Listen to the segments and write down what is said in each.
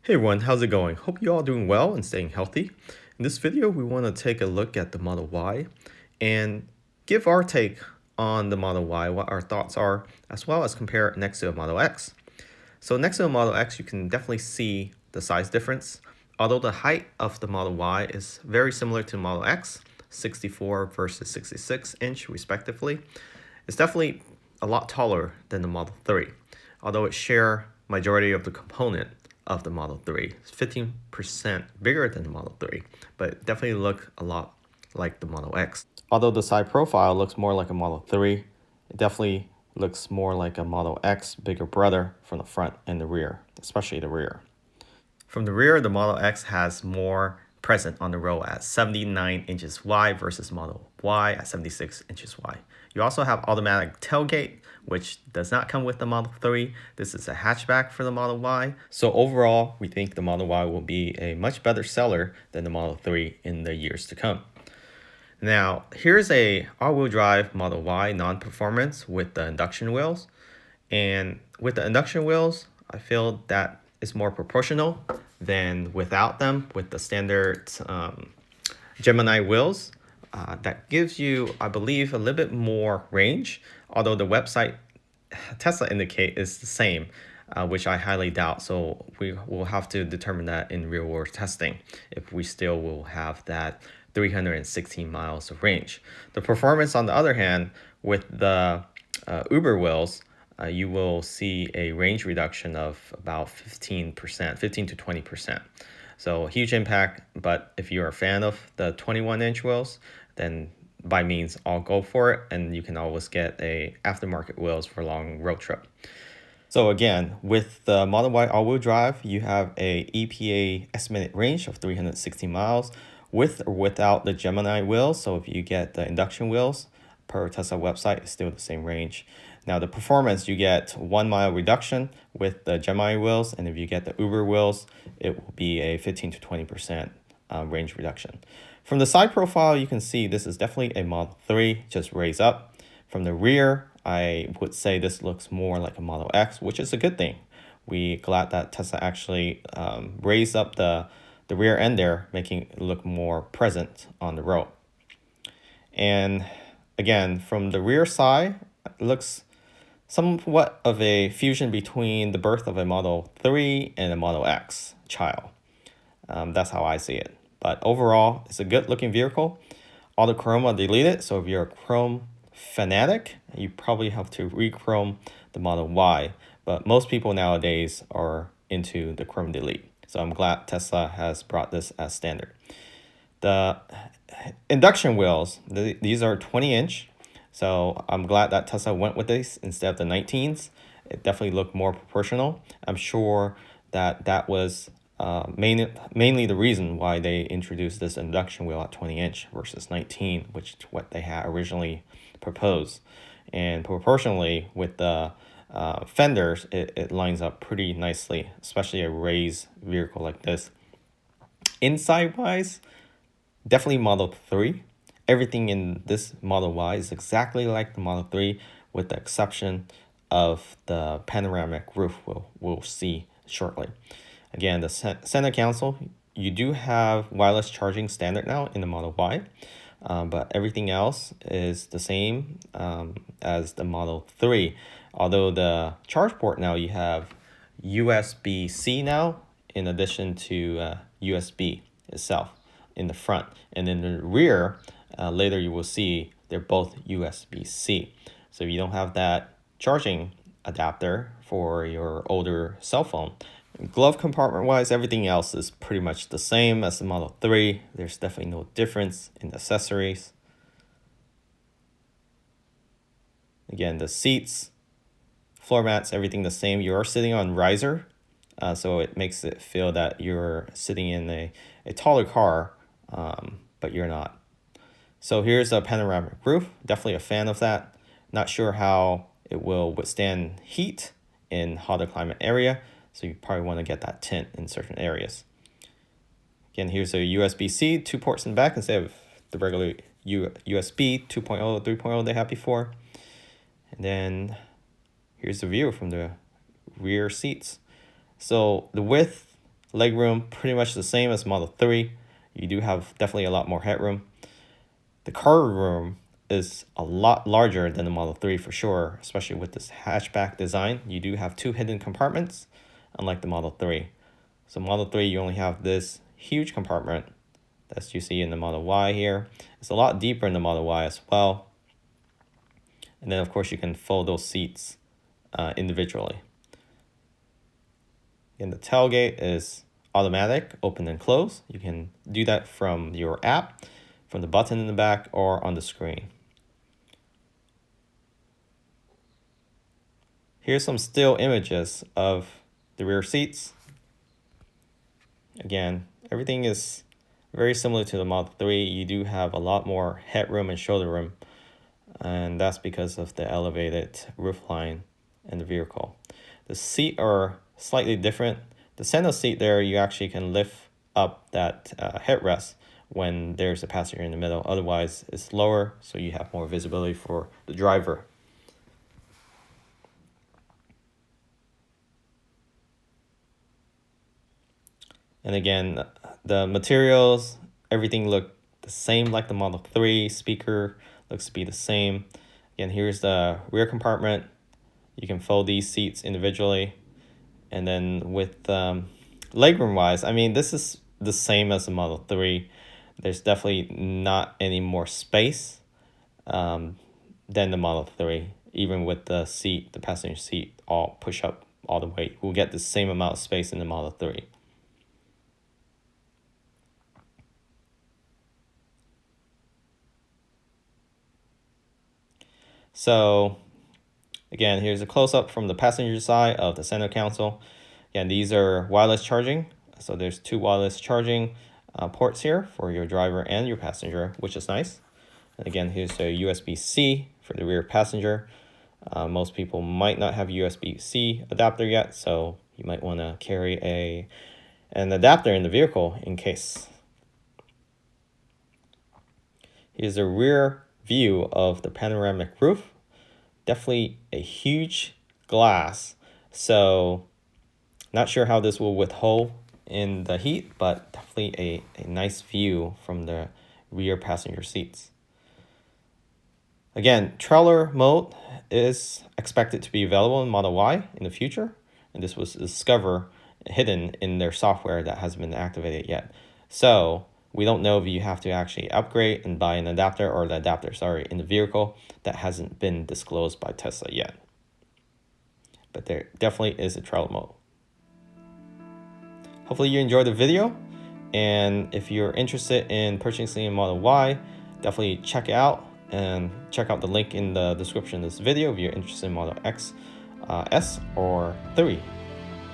Hey everyone, how's it going? Hope you all doing well and staying healthy. In this video, we want to take a look at the Model Y and give our take on the Model Y, what our thoughts are, as well as compare it next to a Model X. So next to a Model X, you can definitely see the size difference. Although the height of the Model Y is very similar to Model X, 64 versus 66 inch respectively, it's definitely a lot taller than the Model 3, although it shares majority of the component of the Model 3. It's 15% bigger than the Model 3, but it definitely look a lot like the Model X. Although the side profile looks more like a Model 3, it definitely looks more like a Model X bigger brother from the front and the rear, especially the rear. From the rear, the Model X has more present on the road at 79 inches wide versus Model Y at 76 inches wide. You also have automatic tailgate, which does not come with the Model 3. This is a hatchback for the Model Y. So overall, we think the Model Y will be a much better seller than the Model 3 in the years to come. Now, here's a all-wheel drive Model Y non-performance with the induction wheels. And with the induction wheels, I feel that it's more proportional than without them with the standard Gemini wheels. That gives you, I believe, a little bit more range, although the website Tesla indicate is the same, which I highly doubt. So we will have to determine that in real world testing if we still will have that 316 miles of range. The performance, on the other hand, with the Uber wheels, you will see a range reduction of about 15%, 15 to 20%. So huge impact, but if you're a fan of the 21-inch wheels, then by means, I'll go for it, and you can always get a aftermarket wheels for long road trip. So again, with the Model Y all-wheel drive, you have a EPA estimated range of 360 miles with or without the Gemini wheels. So if you get the induction wheels, per Tesla website, it's still the same range. Now the performance, you get 1 mile reduction with the Gemini wheels, and if you get the Uber wheels, it will be a 15 to 20% range reduction. From the side profile, you can see this is definitely a Model 3, just raised up. From the rear, I would say this looks more like a Model X, which is a good thing. We're glad that Tesla actually raised up the rear end there, making it look more present on the road. And again, from the rear side, it looks somewhat of a fusion between the birth of a Model 3 and a Model X child. That's how I see it. But overall, it's a good looking vehicle. All the chrome are deleted, so if you're a chrome fanatic, you probably have to re-chrome the Model Y. But most people nowadays are into the chrome delete. So I'm glad Tesla has brought this as standard. The induction wheels, these are 20-inch. So I'm glad that Tesla went with this instead of the 19s. It definitely looked more proportional. I'm sure that was mainly the reason why they introduced this induction wheel at 20-inch versus 19, which is what they had originally proposed. And proportionally with the fenders, it lines up pretty nicely, especially a raised vehicle like this. Inside wise, definitely Model 3. Everything in this Model Y is exactly like the Model 3 with the exception of the panoramic roof we'll see shortly. Again, the center console, you do have wireless charging standard now in the Model Y, but everything else is the same as the Model 3. Although the charge port now, you have USB-C now in addition to USB itself in the front. And in the rear, later you will see they're both USB-C. So if you don't have that charging adapter for your older cell phone, glove compartment wise, everything else is pretty much the same as the Model 3. There's definitely no difference in the accessories. Again, the seats, floor mats, everything the same. You are sitting on riser, so it makes it feel that you're sitting in a taller car, but you're not. So here's a panoramic roof. Definitely a fan of that. Not sure how it will withstand heat in hotter climate area. So you probably want to get that tint in certain areas. Again, here's a USB-C, 2 ports in the back instead of the regular USB 2.0, 3.0 they had before. And then here's the view from the rear seats. So the width, Legroom, pretty much the same as Model 3. You do have definitely a lot more headroom. The car room is a lot larger than the Model 3 for sure, especially with this hatchback design. You do have 2 hidden compartments, unlike the Model 3. So Model 3, you only have this huge compartment that you see in the Model Y here. It's a lot deeper in the Model Y as well. And then, of course, you can fold those seats individually. And the tailgate is automatic, open and close. You can do that from your app, from the button in the back, or on the screen. Here's some still images of the rear seats. Again, everything is very similar to the Model 3. You do have a lot more headroom and shoulder room, and that's because of the elevated roofline in the vehicle. The seats are slightly different. The center seat there, you actually can lift up that headrest when there's a passenger in the middle. Otherwise, it's lower, so you have more visibility for the driver. And again, the materials, everything look the same like the Model 3. Speaker looks to be the same. Again, here's the rear compartment. You can fold these seats individually. And then with legroom wise, I mean, this is the same as the Model 3. There's definitely not any more space than the Model 3. Even with the seat, the passenger seat, all push up all the way, we'll get the same amount of space in the Model 3. So again, here's a close-up from the passenger side of the center console. Again, these are wireless charging. So there's 2 wireless charging ports here for your driver and your passenger, which is nice. And again, here's a USB-C for the rear passenger. Most people might not have USB-C adapter yet, so you might want to carry an adapter in the vehicle in case. Here's a rear view of the panoramic roof. Definitely a huge glass, so not sure how this will withhold in the heat, but definitely a nice view from the rear passenger seats. Again, trailer mode is expected to be available in Model Y in the future, and this was discovered hidden in their software that hasn't been activated yet. So we don't know if you have to actually upgrade and buy an adapter, or the adapter, sorry, in the vehicle. That hasn't been disclosed by Tesla yet. But there definitely is a trial mode. Hopefully you enjoyed the video. And if you're interested in purchasing a Model Y, definitely check it out. And check out the link in the description of this video if you're interested in Model X, S, or 3.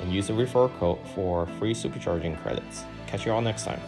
And use the referral code for free supercharging credits. Catch you all next time.